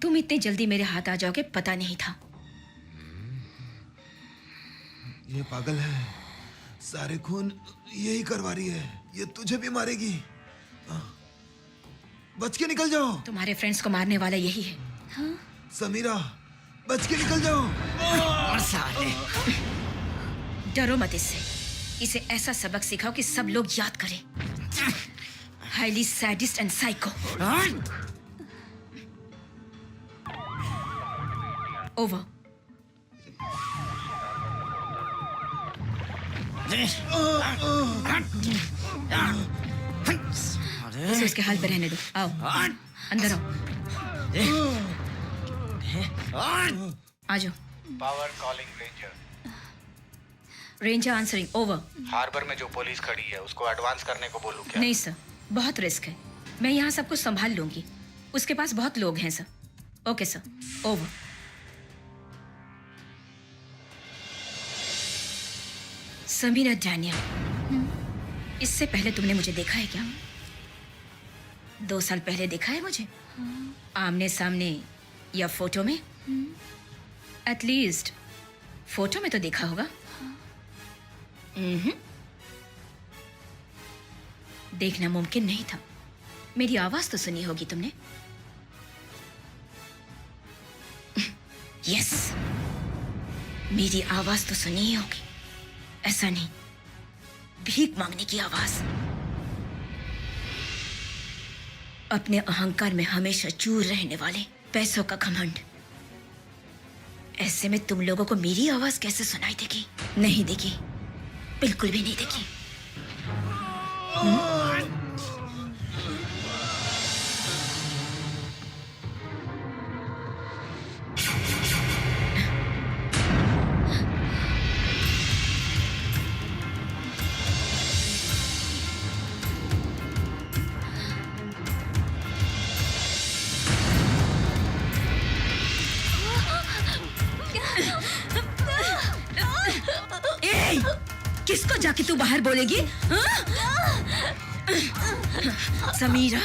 तुम इतनी जल्दी मेरे हाथ आ जाओगे पता नहीं था। ये पागल है, सारे खून यही करवा रही है, ये तुझे भी मारेगी। बच के निकल जाओ। तुम्हारे फ्रेंड्स को मारने वाला यही है। हाँ? समीरा, बच के निकल जाओ। और साले, डरो मत इससे। इसे ऐसा सबक सिखाओ कि सब लोग याद करें। Highly sadist and psycho. Over. इसे उसके हाल पे रहने दो। आओ, अंदर आओ। आ जाओ। Power calling ranger. Ranger answering. Over. Harbour में जो पुलिस खड़ी है उसको एडवांस करने को बोलूं क्या? नहीं सर, बहुत रिस्क है। मैं यहाँ सब कुछ संभाल लूंगी। उसके पास बहुत लोग हैं sir. Okay sir, over. Samira Daniel, इससे पहले तुमने मुझे देखा है क्या? 2 साल पहले देखा है मुझे? आमने सामने या फोटो में? एटलीस्ट फोटो में तो देखा होगा। देखना मुमकिन नहीं था। मेरी आवाज तो सुनी होगी तुमने। यस, मेरी आवाज तो सुनी ही होगी। ऐसा नहीं, भीख मांगने की आवाज। अपने अहंकार में हमेशा चूर रहने वाले, पैसों का घमंड। ऐसे में तुम लोगों को मेरी आवाज कैसे सुनाई देगी? नहीं देगी, बिल्कुल भी नहीं देगी। किसको जाके तू बाहर बोलेगी? समीरा,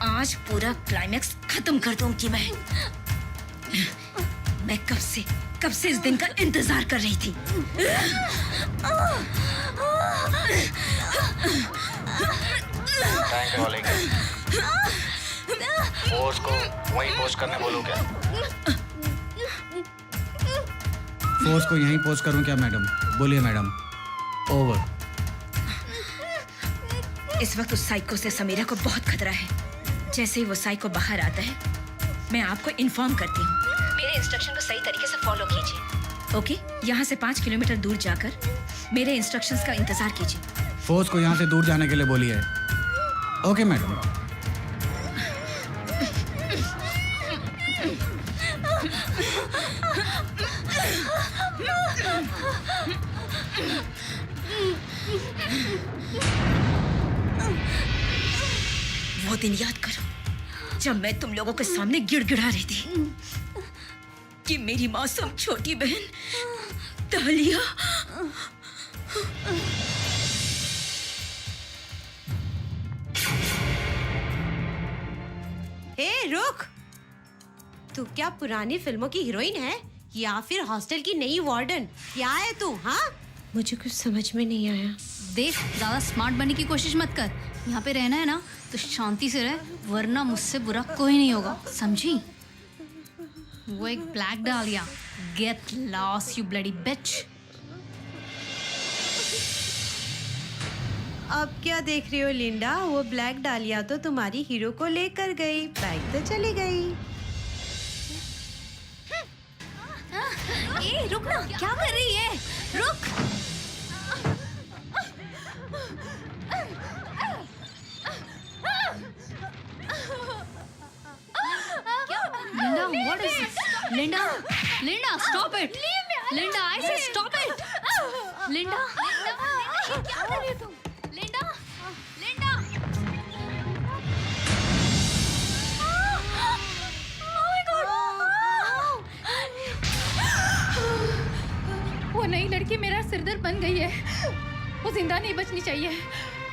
आज पूरा क्लाइमैक्स खत्म कर दूंगी मैं। मैं कब से इस दिन का इंतजार कर रही थी। Tank calling. फोर्स को वहीं पोस्ट करने बोलूं क्या? फोर्स को यहीं पोस्ट करूं क्या मैडम? बोलिए मैडम। ओवर। इस वक्त उस साइको से समीरा को बहुत खतरा है। जैसे ही वो साइको बाहर आता है, मैं आपको इन्फॉर्म करती हूँ। मेरे इंस्ट्रक्शन को सही तरीके से फॉलो कीजिए। ओके? यहाँ से 5 किलोमीटर दूर जाकर मेरे इंस्ट्रक्शंस का इंतजार कीजिए। फोर्स को यहाँ से दूर जाने के लिए बोलिए। Okay madam. वो दिन याद करो जब मैं तुम लोगों के सामने गिड़गिड़ा रही थी कि मेरी मासूम छोटी बहन तालिया। रुक, तू क्या पुरानी फिल्मों की हीरोइन है या फिर हॉस्टल की नई वार्डन? क्या है तू? हाँ, मुझे कुछ समझ में नहीं आया। देख, ज्यादा स्मार्ट बनने की कोशिश मत कर। यहाँ पे रहना है ना तो शांति से रह, वरना मुझसे बुरा कोई नहीं होगा, समझी? वो एक ब्लैक डालिया। गेट लॉस्ट यू ब्लडी बिच। अब क्या देख रही हो लिंडा? वो ब्लैक डालिया तो तुम्हारी हीरो को लेकर गई, बाइक तो चली गई। ए, रुक ना, क्या कर रही है? रुक। Linda, what is this? Linda, stop it. Linda, I say stop it. Linda, क्या कर रही हो तुम? Linda. Oh my God. लड़की मेरा सिरदर्द बन गई है। वो जिंदा नहीं बचनी चाहिए।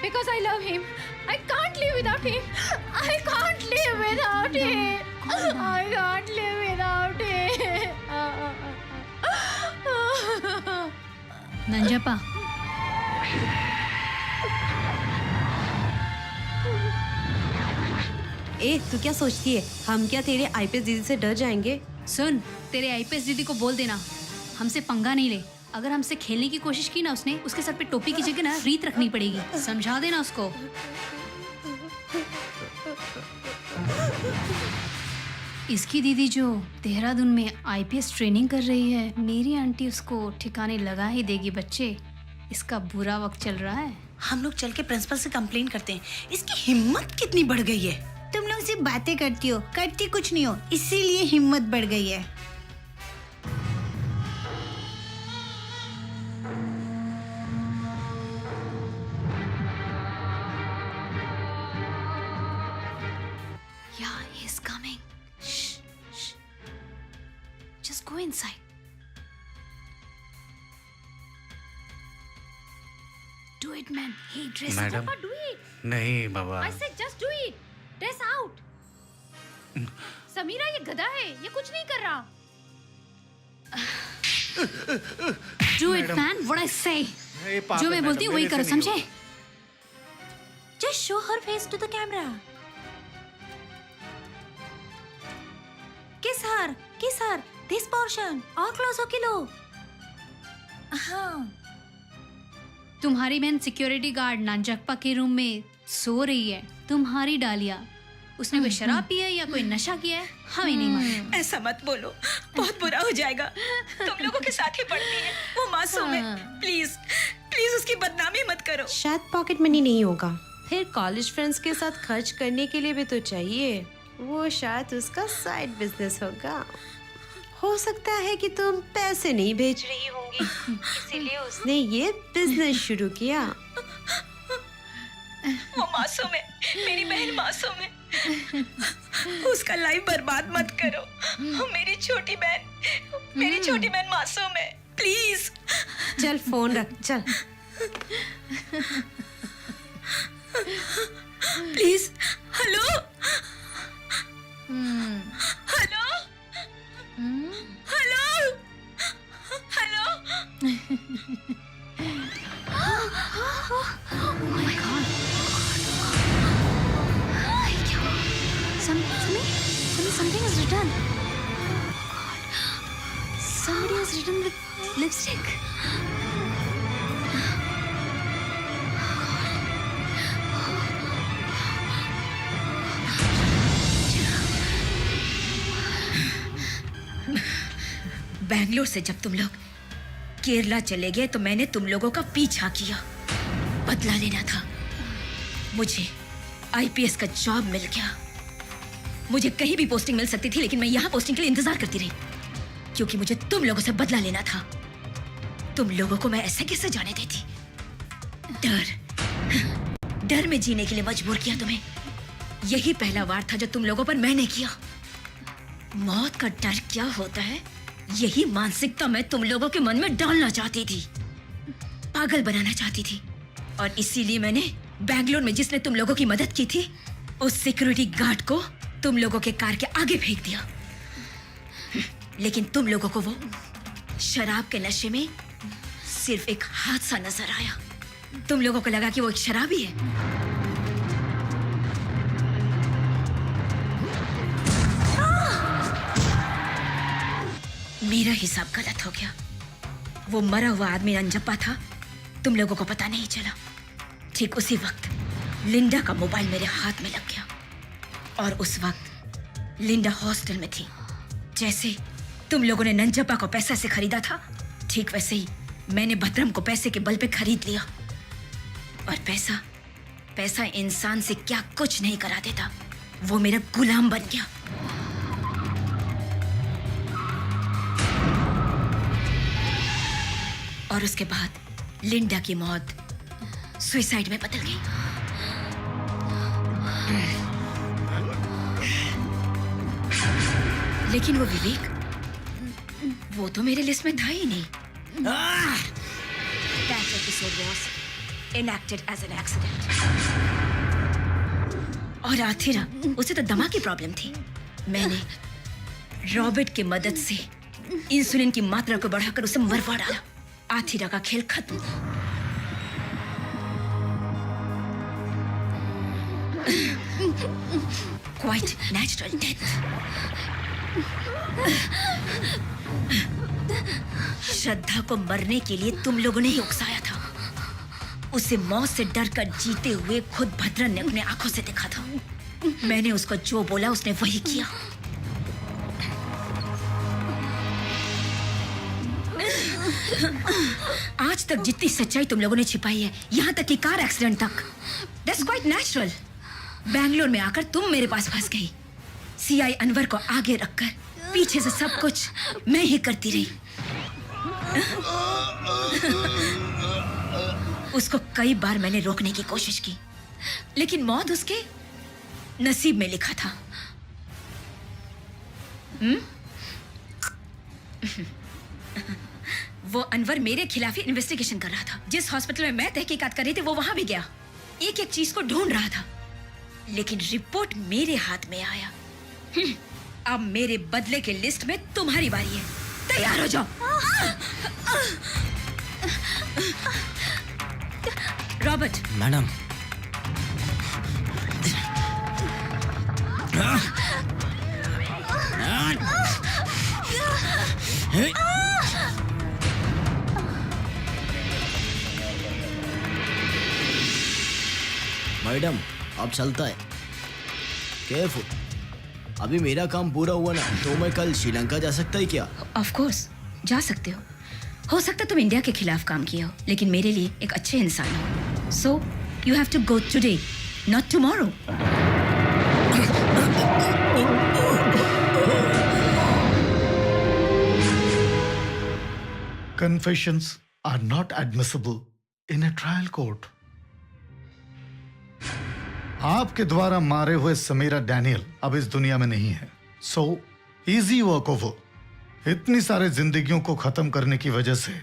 Because I love him. I can't live without him. I can't live without him. I can't live without him. Nanjappa, ए तू क्या सोचती है, हम क्या तेरे आईपीएस दीदी से डर जाएंगे? सुन, तेरे आईपीएस दीदी को बोल देना हमसे पंगा नहीं ले। अगर हमसे खेलने की कोशिश की ना उसने, उसके सर पे टोपी की जगह ना रीत रखनी पड़ेगी। समझा देना उसको। इसकी दीदी जो देहरादून में आईपीएस ट्रेनिंग कर रही है, मेरी आंटी उसको ठिकाने लगा ही देगी। बच्चे, इसका बुरा वक्त चल रहा है। हम लोग चल के प्रिंसिपल से कंप्लेन करते हैं। इसकी हिम्मत कितनी बढ़ गई है। तुम लोग सिर्फ बातें करती हो, करती कुछ नहीं हो, इसीलिए हिम्मत बढ़ गई है। Yeah, he's coming. Shh, shh. Just go inside. Do it, man. Hey, dress madam Do it. नहीं बाबा, I said just do it. Dress out. Samira ये गधा है, ये कुछ नहीं कर रहा। Do it, man. What I say. ये पागल जो मैं मैडम, बोलती हूँ वही मेरे करो, से नहीं समझे? Just show her face to the camera. Kiss her. This portion. और close होके लो। हाँ। तुम्हारी बहन सिक्योरिटी गार्ड नानजप्पा के रूम में सो रही है। तुम्हारी डालिया, उसने कोई शराब पी है या कोई नशा किया है, हमें नहीं मालूम। ऐसा मत बोलो, बहुत बुरा हो जाएगा। तुम लोगों के साथ ही पढ़ती है, वो मासूम है। प्लीज प्लीज उसकी बदनामी मत करो। शायद पॉकेट मनी नहीं होगा, फिर कॉलेज फ्रेंड्स के साथ खर्च करने के लिए भी तो चाहिए। वो शायद उसका साइड बिजनेस होगा। हो सकता है कि तुम पैसे नहीं भेज रही होंगी, इसीलिए उसने ये बिजनेस शुरू किया। वो मासूम है, मेरी बहन मासूम है। उसका लाइफ बर्बाद मत करो। मेरी छोटी बहन मासूम है। प्लीज चल फोन रख, चल। Please. Hello hello hello hello. Something is written. God. Somebody has written with lipstick. Bangalore से जब तुम लोग केरला चले गए तो मैंने तुम लोगों का पीछा किया, बदला लेना था। मुझे आईपीएस का जॉब मिल गया। मुझे कहीं भी पोस्टिंग मिल सकती थी, लेकिन मैं यहाँ पोस्टिंग के लिए इंतजार करती रही, क्योंकि मुझे तुम लोगों से बदला लेना था। तुम लोगों को मैं ऐसे कैसे जाने देती? डर में जीने के लिए मजबूर किया तुम्हें। यही पहला वार था जो तुम लोगों पर मैंने किया। मौत का डर क्या होता है, यही मानसिकता मैं तुम लोगों के मन में डालना चाहती थी, पागल बनाना चाहती थी। और इसीलिए मैंने बैंगलोर में जिसने तुम लोगों की मदद की थी, उस सिक्योरिटी गार्ड को तुम लोगों के कार के आगे फेंक दिया। लेकिन तुम लोगों को वो शराब के नशे में सिर्फ एक हादसा नजर आया। तुम लोगों को लगा कि वो एक शराबी है। मेरा हिसाब गलत हो गया। वो मरा हुआ आदमी नंजप्पा था, तुम लोगों को पता नहीं चला। ठीक उसी वक्त लिंडा का मोबाइल मेरे हाथ में लग गया, और उस वक्त लिंडा हॉस्टल में थी। जैसे तुम लोगों ने नंजप्पा को पैसा से खरीदा था, ठीक वैसे ही मैंने भद्रम को पैसे के बल पे खरीद लिया। और पैसा इंसान से क्या कुछ नहीं करा देता, वो मेरा गुलाम बन गया। और उसके बाद लिंडा की मौत सुसाइड में बदल गई। लेकिन वो विवेक, वो तो मेरे लिस्ट में था ही नहीं। That episode was enacted as an accident. और आथिरा, उसे तो दमा की प्रॉब्लम थी। मैंने रॉबर्ट की मदद से इंसुलिन की मात्रा को बढ़ाकर उसे मरवा डाला। आथिरा का खेल खत्म। Quite natural death. श्रद्धा को मरने के लिए तुम लोगों ने ही उकसाया था। उसे मौत से डर कर जीते हुए खुद भद्रन ने अपने आंखों से देखा था। मैंने उसको जो बोला उसने वही किया। आज तक जितनी सच्चाई तुम लोगों ने छिपाई है, यहाँ तक कि कार एक्सीडेंट तक, दैट्स क्वाइट नेचुरल। बैंगलोर में आकर तुम मेरे पास फंस गई। सीआई अनवर को आगे रखकर पीछे से सब कुछ मैं ही करती रही। उसको कई बार मैंने रोकने की कोशिश की, लेकिन मौत उसके नसीब में लिखा था। वो अनवर मेरे खिलाफ ही इन्वेस्टिगेशन कर रहा था। जिस हॉस्पिटल में मैं तहकीकात कर रही थी वो वहां भी गया, एक एक चीज को ढूंढ रहा था, लेकिन रिपोर्ट मेरे हाथ में आया। अब मेरे बदले के लिस्ट में तुम्हारी बारी है। तैयार हो जाओ। रॉबर्ट। मैडम। मैडम अब चलता है। केयरफुल। अभी मेरा काम पूरा हुआ ना तो मैं कल श्रीलंका जा सकता है क्या? ऑफ कोर्स जा सकते हो सकता तुम इंडिया के खिलाफ काम किया हो, लेकिन मेरे लिए एक अच्छे इंसान हो। So you have to go today, not tomorrow. Confessions are not admissible in a trial court. आपके द्वारा मारे हुए समीरा डैनियल अब इस दुनिया में नहीं है। So easy work over. इतनी सारे जिंदगियों को खत्म करने की वजह से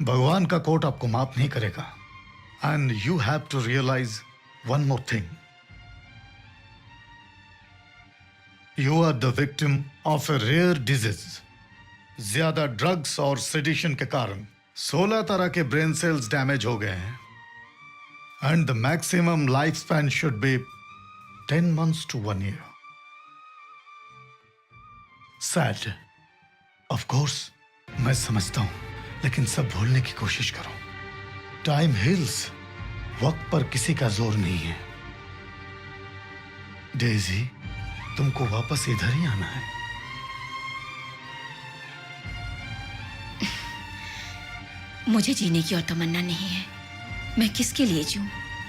भगवान का कोर्ट आपको माफ नहीं करेगा। And you have to realize one more thing. You are the victim of a rare disease. ज्यादा ड्रग्स और सेडिशन के कारण 16 तरह के ब्रेन सेल्स डैमेज हो गए हैं। And the maximum life span should be 10 months to 1 year. Sad. Of course मैं समझता हूं, लेकिन सब भूलने की कोशिश करो। Time heals. वक्त पर किसी का जोर नहीं है। डेजी, तुमको वापस इधर ही आना है। मुझे जीने की और तमन्ना नहीं है। मैं किसके लिए जीऊं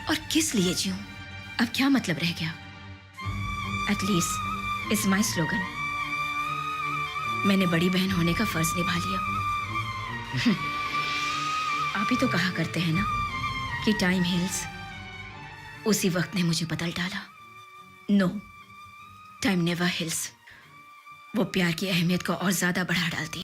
और किस लिए जीऊं, अब क्या मतलब रह गया? At least it's my slogan. मैंने बड़ी बहन होने का फर्ज निभा लिया। आप ही तो कहा करते हैं ना कि टाइम हील्स। उसी वक्त ने मुझे बदल डाला। No, time never heals. वो प्यार की अहमियत को और ज्यादा बढ़ा डालती।